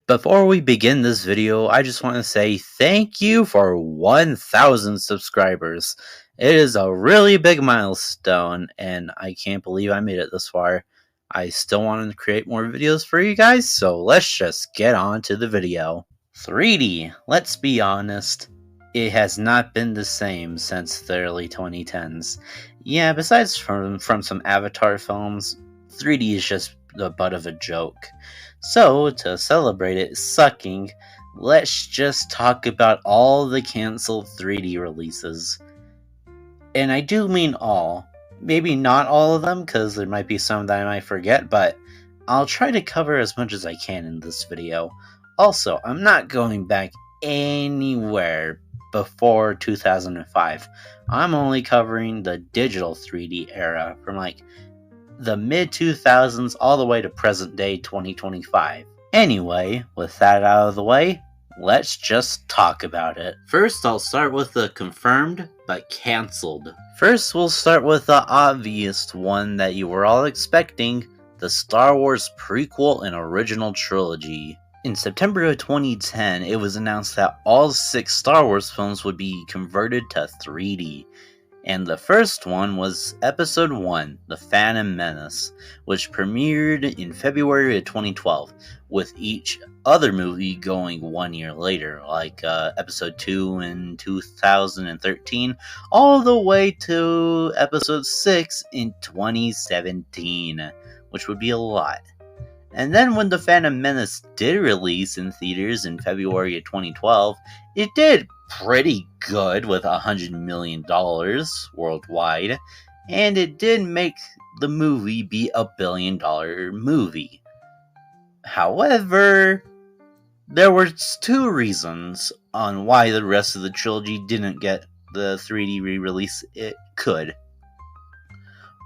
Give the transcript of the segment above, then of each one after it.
Before we begin this video, I just want to say thank you for 1,000 subscribers. It is a really big milestone, and I can't believe I made it this far. I still want to create more videos for you guys, so let's just get on to the video. 3D, let's be honest, it has not been the same since the early 2010s. Yeah, besides from some Avatar films, 3D is just the butt of a joke. So, to celebrate it sucking, let's just talk about all the cancelled 3D releases. And I do mean all. Maybe not all of them, because there might be some that I might forget, but I'll try to cover as much as I can in this video. Also, I'm not going back anywhere before 2005. I'm only covering the digital 3D era from the mid-2000s all the way to present day 2025. Anyway, with that out of the way, let's just talk about it. First, I'll start with the confirmed but cancelled. First, we'll start with the obvious one that you were all expecting, the Star Wars prequel and original trilogy. In September of 2010, it was announced that all 6 Star Wars films would be converted to 3D. And the first one was Episode 1, The Phantom Menace, which premiered in February of 2012, with each other movie going 1 year later, like Episode 2 in 2013, all the way to Episode 6 in 2017, which would be a lot. And then when The Phantom Menace did release in theaters in February of 2012, it did pretty good with $100 million worldwide, and it did make the movie be a $1 billion movie. However, there were 2 reasons on why the rest of the trilogy didn't get the 3D re-release it could.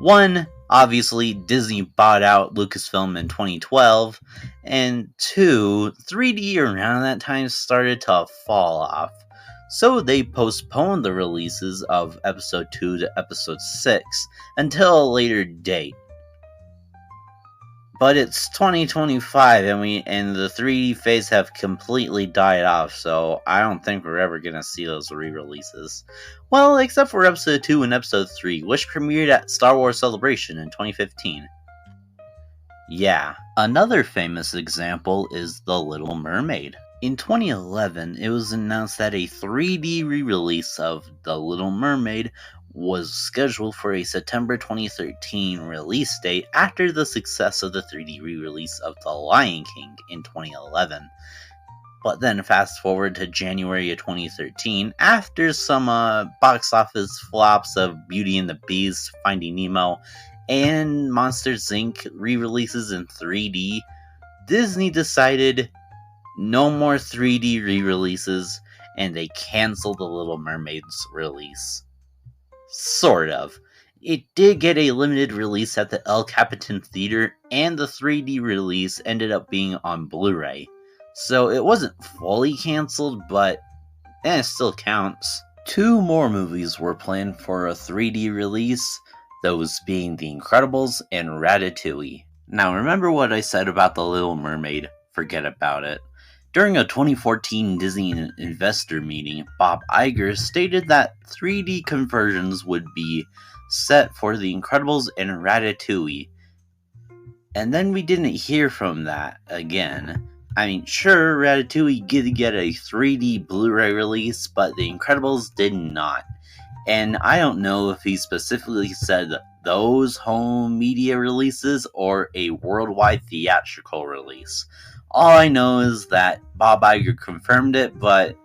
One, obviously, Disney bought out Lucasfilm in 2012, and 2, 3D around that time started to fall off. So they postponed the releases of Episode 2 to Episode 6 until a later date. But it's 2025 and the 3D phase have completely died off, so I don't think we're ever gonna see those re-releases. Well, except for Episode 2 and Episode 3, which premiered at Star Wars Celebration in 2015. Yeah, another famous example is The Little Mermaid. In 2011, it was announced that a 3D re-release of The Little Mermaid was scheduled for a September 2013 release date after the success of the 3D re-release of The Lion King in 2011. But then fast forward to January of 2013, after some box office flops of Beauty and the Beast, Finding Nemo, and Monsters Inc. re-releases in 3D, Disney decided no more 3D re-releases, and they canceled The Little Mermaid's release. Sort of. It did get a limited release at the El Capitan Theater, and the 3D release ended up being on Blu-ray. So it wasn't fully canceled, but it still counts. 2 more movies were planned for a 3D release, those being The Incredibles and Ratatouille. Now remember what I said about The Little Mermaid, forget about it. During a 2014 Disney investor meeting, Bob Iger stated that 3D conversions would be set for The Incredibles and Ratatouille. And then we didn't hear from that again. I mean, sure, Ratatouille did get a 3D Blu-ray release, but The Incredibles did not. And I don't know if he specifically said those home media releases or a worldwide theatrical release. All I know is that Bob Iger confirmed it, but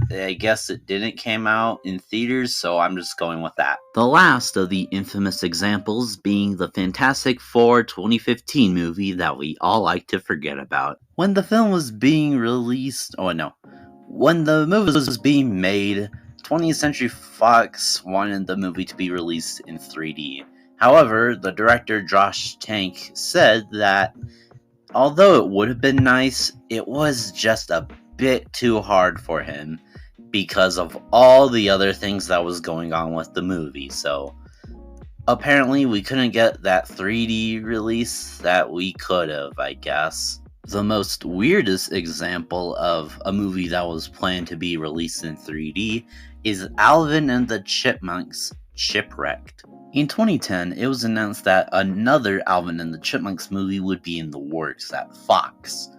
I guess it didn't come out in theaters, so I'm just going with that. The last of the infamous examples being the Fantastic Four 2015 movie that we all like to forget about. When the film was being released, when the movie was being made, 20th Century Fox wanted the movie to be released in 3D. However, the director Josh Trank said that although it would have been nice, it was just a bit too hard for him because of all the other things that was going on with the movie. So apparently we couldn't get that 3D release that we could have, I guess. The most weirdest example of a movie that was planned to be released in 3D is Alvin and the Chipmunks Shipwrecked. In 2010, it was announced that another Alvin and the Chipmunks movie would be in the works at Fox.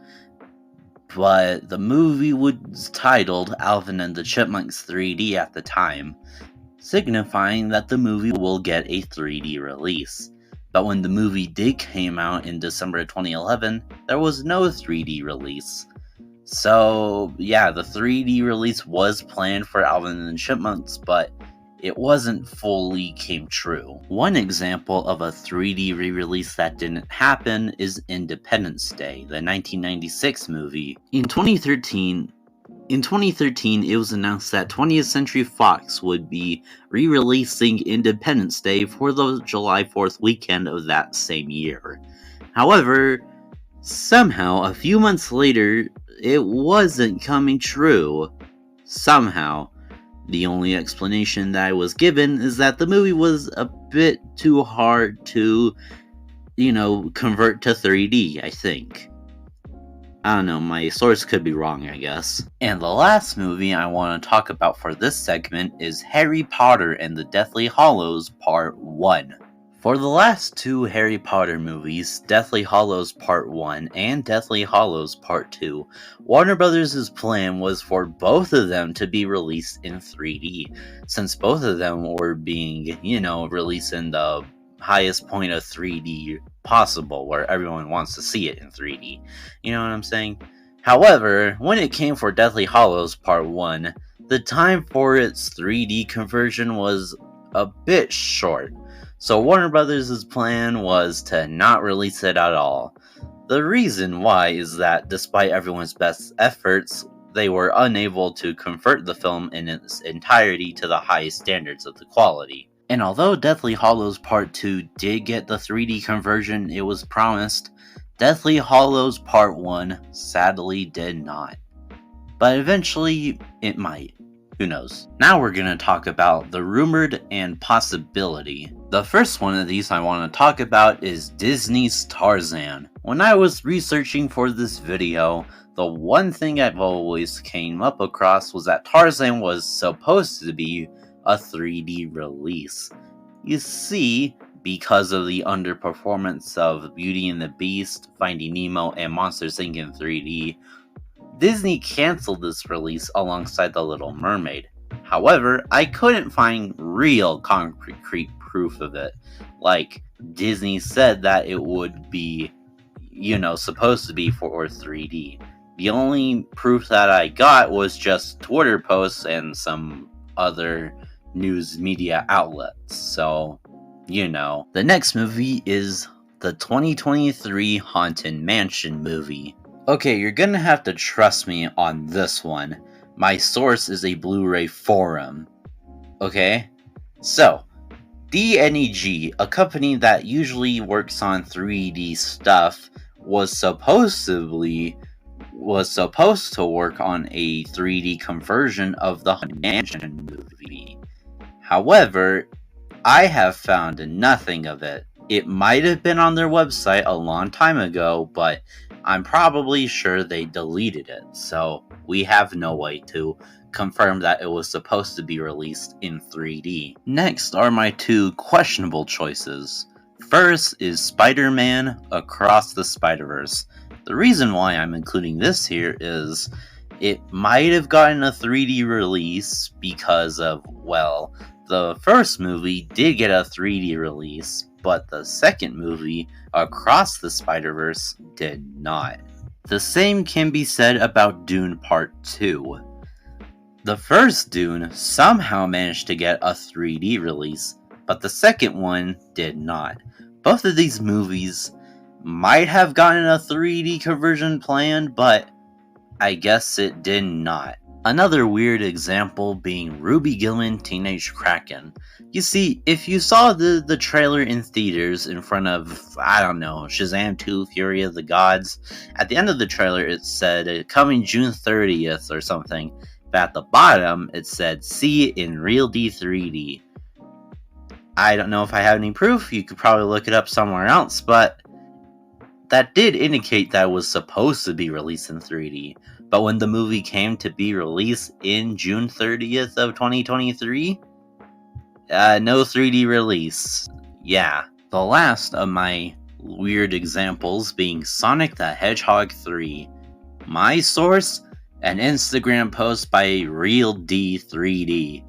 But the movie was titled Alvin and the Chipmunks 3D at the time, signifying that the movie will get a 3D release. But when the movie did come out in December 2011, there was no 3D release. So, yeah, the 3D release was planned for Alvin and the Chipmunks, but it wasn't fully came true. One example of a 3D re-release that didn't happen is Independence Day, the 1996 movie. In 2013, it was announced that 20th Century Fox would be re-releasing Independence Day for the July 4th weekend of that same year. However, somehow, a few months later, it wasn't coming true. Somehow. The only explanation that I was given is that the movie was a bit too hard to, convert to 3D, I think. I don't know, my source could be wrong, I guess. And the last movie I want to talk about for this segment is Harry Potter and the Deathly Hallows Part 1. For the last two Harry Potter movies, Deathly Hallows Part 1 and Deathly Hallows Part 2, Warner Brothers' plan was for both of them to be released in 3D, since both of them were being, released in the highest point of 3D possible, where everyone wants to see it in 3D. You know what I'm saying? However, when it came for Deathly Hallows Part 1, the time for its 3D conversion was a bit short. So Warner Brothers' plan was to not release it at all. The reason why is that despite everyone's best efforts, they were unable to convert the film in its entirety to the highest standards of the quality. And although Deathly Hallows Part 2 did get the 3D conversion it was promised, Deathly Hallows Part 1 sadly did not. But eventually, it might. Who knows? Now we're going to talk about the rumored and possibility. The first one of these I want to talk about is Disney's Tarzan. When I was researching for this video, the one thing I've always came up across was that Tarzan was supposed to be a 3D release. You see, because of the underperformance of Beauty and the Beast, Finding Nemo, and Monsters Inc. in 3D, Disney canceled this release alongside The Little Mermaid. However, I couldn't find real concrete proof of it. Like, Disney said that it would be, supposed to be for 3D. The only proof that I got was just Twitter posts and some other news media outlets. So, The next movie is the 2023 Haunted Mansion movie. Okay, you're gonna have to trust me on this one. My source is a Blu-ray forum. Okay? So, DNEG, a company that usually works on 3D stuff, was supposed to work on a 3D conversion of the Haunted Mansion movie. However, I have found nothing of it. It might have been on their website a long time ago, but I'm probably sure they deleted it, so we have no way to confirm that it was supposed to be released in 3D. Next are my two questionable choices. First is Spider-Man Across the Spider-Verse. The reason why I'm including this here is it might have gotten a 3D release because of, the first movie did get a 3D release, but the second movie, Across the Spider-Verse, did not. The same can be said about Dune Part 2. The first Dune somehow managed to get a 3D release, but the second one did not. Both of these movies might have gotten a 3D conversion planned, but I guess it did not. Another weird example being Ruby Gilman Teenage Kraken. You see, if you saw the trailer in theaters in front of, Shazam 2 Fury of the Gods, at the end of the trailer it said coming June 30th or something, but at the bottom it said see it in Real D 3D. I don't know if I have any proof, you could probably look it up somewhere else, but that did indicate that it was supposed to be released in 3D. But when the movie came to be released in June 30th of 2023, no 3D release. Yeah. The last of my weird examples being Sonic the Hedgehog 3. My source? An Instagram post by RealD3D.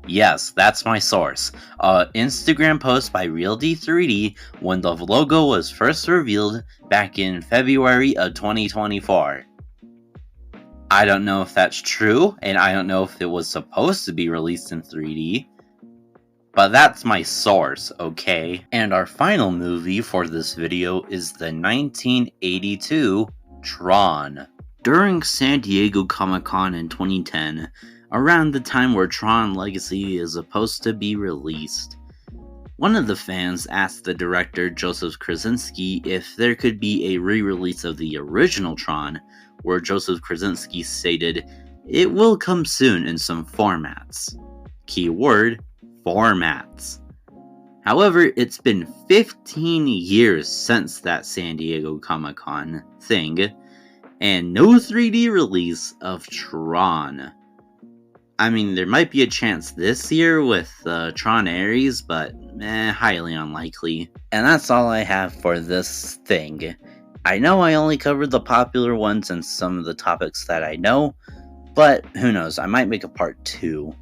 Yes, that's my source. Instagram post by RealD3D when the logo was first revealed back in February of 2024. I don't know if that's true, and I don't know if it was supposed to be released in 3D, but that's my source, okay? And our final movie for this video is the 1982 Tron. During San Diego Comic-Con in 2010, around the time where Tron Legacy is supposed to be released, one of the fans asked the director Joseph Krasinski if there could be a re-release of the original Tron, where Joseph Krasinski stated, "It will come soon in some formats." Keyword, formats. However, it's been 15 years since that San Diego Comic-Con thing, and no 3D release of Tron. I mean, there might be a chance this year with Tron Ares, but highly unlikely. And that's all I have for this thing. I know I only covered the popular ones and some of the topics that I know, but who knows, I might make a part 2.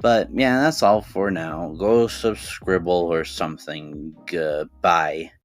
But yeah, that's all for now. Go subscribe or something. Goodbye.